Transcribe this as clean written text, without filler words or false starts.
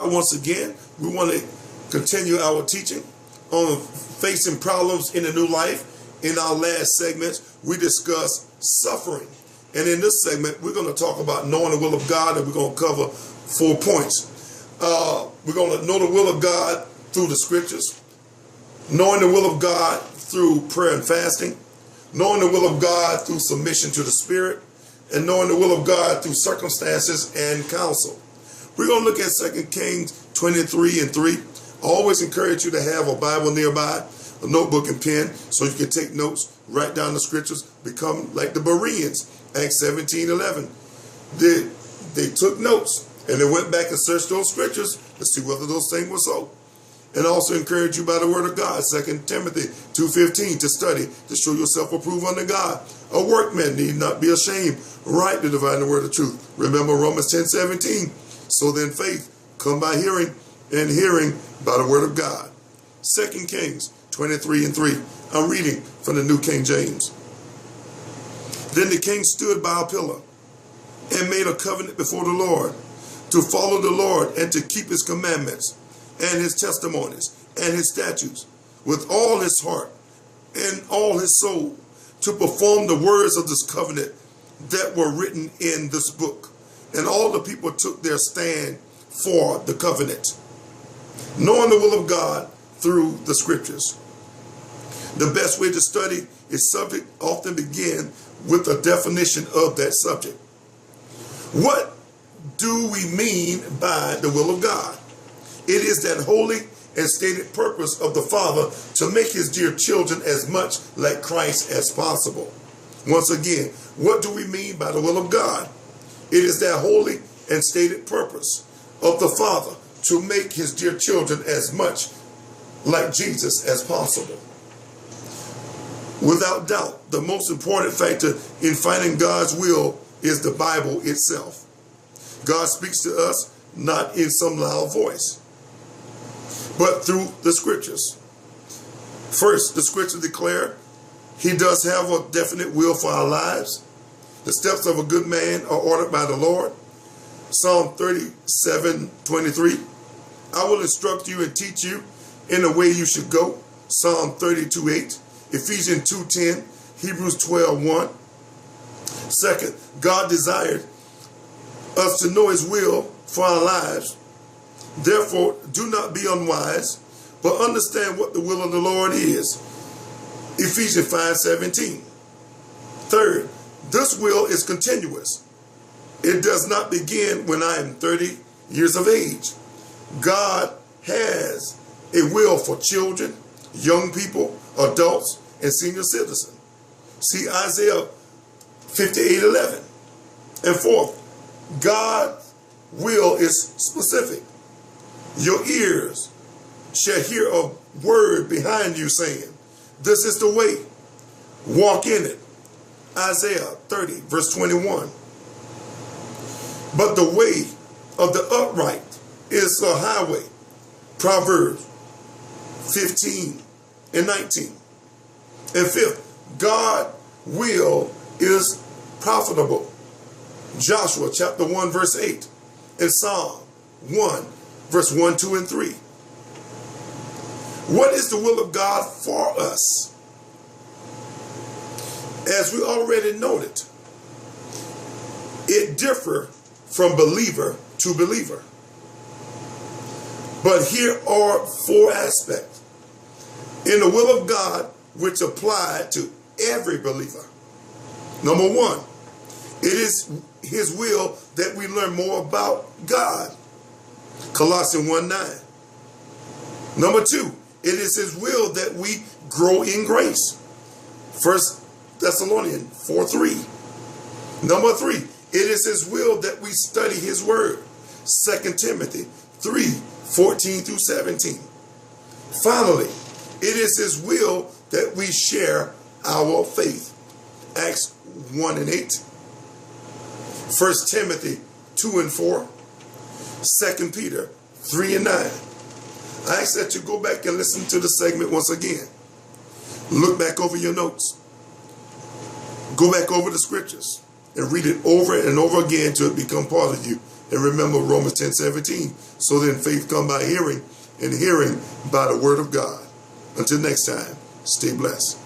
Once again, we want to continue our teaching on facing problems in a new life. In our last segments, we discussed suffering. And in this segment, we're going to talk about knowing the will of God, and we're going to cover 4 points. We're going to know the will of God through the scriptures, knowing the will of God through prayer and fasting, knowing the will of God through submission to the Spirit, and knowing the will of God through circumstances and counsel. We're going to look at 2 Kings 23:3. I always encourage you to have a Bible nearby, a notebook and pen, so you can take notes, write down the scriptures, become like the Bereans, Acts 17:11. They took notes, and they went back and searched those scriptures to see whether those things were so. And also encourage you by the word of God, 2 Timothy 2:15, to study, to show yourself approved unto God. A workman need not be ashamed, right to divide the word of truth. Remember Romans 10:17. So then faith come by hearing, and hearing by the word of God. 2 Kings 23:3. I'm reading from the New King James. Then the king stood by a pillar and made a covenant before the Lord to follow the Lord and to keep his commandments and his testimonies and his statutes with all his heart and all his soul, to perform the words of this covenant that were written in this book. And all the people took their stand for the covenant. Knowing the will of God through the scriptures. The best way to study a subject often begin with a definition of that subject. What do we mean by the will of God? It is that holy and stated purpose of the Father to make his dear children as much like Christ as possible. Once again, what do we mean by the will of God? It is that holy and stated purpose of the Father to make his dear children as much like Jesus as possible. Without doubt, the most important factor in finding God's will is the Bible itself. God speaks to us not in some loud voice, but through the scriptures. First, the scriptures declare he does have a definite will for our lives. The steps of a good man are ordered by the Lord. Psalm 37:23. I will instruct you and teach you in the way you should go. Psalm 32:8. Ephesians 2:10. Hebrews 12:1. Second, God desired us to know his will for our lives. Therefore, do not be unwise, but understand what the will of the Lord is. Ephesians 5:17. Third, this will is continuous. It does not begin when I am 30 years of age. God has a will for children, young people, adults, and senior citizens. See Isaiah 58:11. And fourth, God's will is specific. Your ears shall hear a word behind you saying, this is the way, walk in it. Isaiah 30:21. But the way of the upright is a highway. Proverbs 15:19. And fifth, God's will is profitable. Joshua chapter 1:8 and Psalm 1:1, 2, and 3. What is the will of God for us? As we already noted, it differs from believer to believer. But here are 4 aspects in the will of God which apply to every believer. Number 1, it is his will that we learn more about God. Colossians 1:9. Number 2, it is his will that we grow in grace. 1 Thessalonians 4:3. Number 3, it is his will that we study his word. 2 Timothy 3:14 through 17. Finally, it is his will that we share our faith. Acts 1:8. 1 Timothy 2:4. 2 Peter 3:9. I ask that you go back and listen to the segment once again. Look back over your notes. Go back over the scriptures and read it over and over again till it become part of you And remember Romans 10:17. So then faith come by hearing, and hearing by the word of God. Until next time, stay blessed.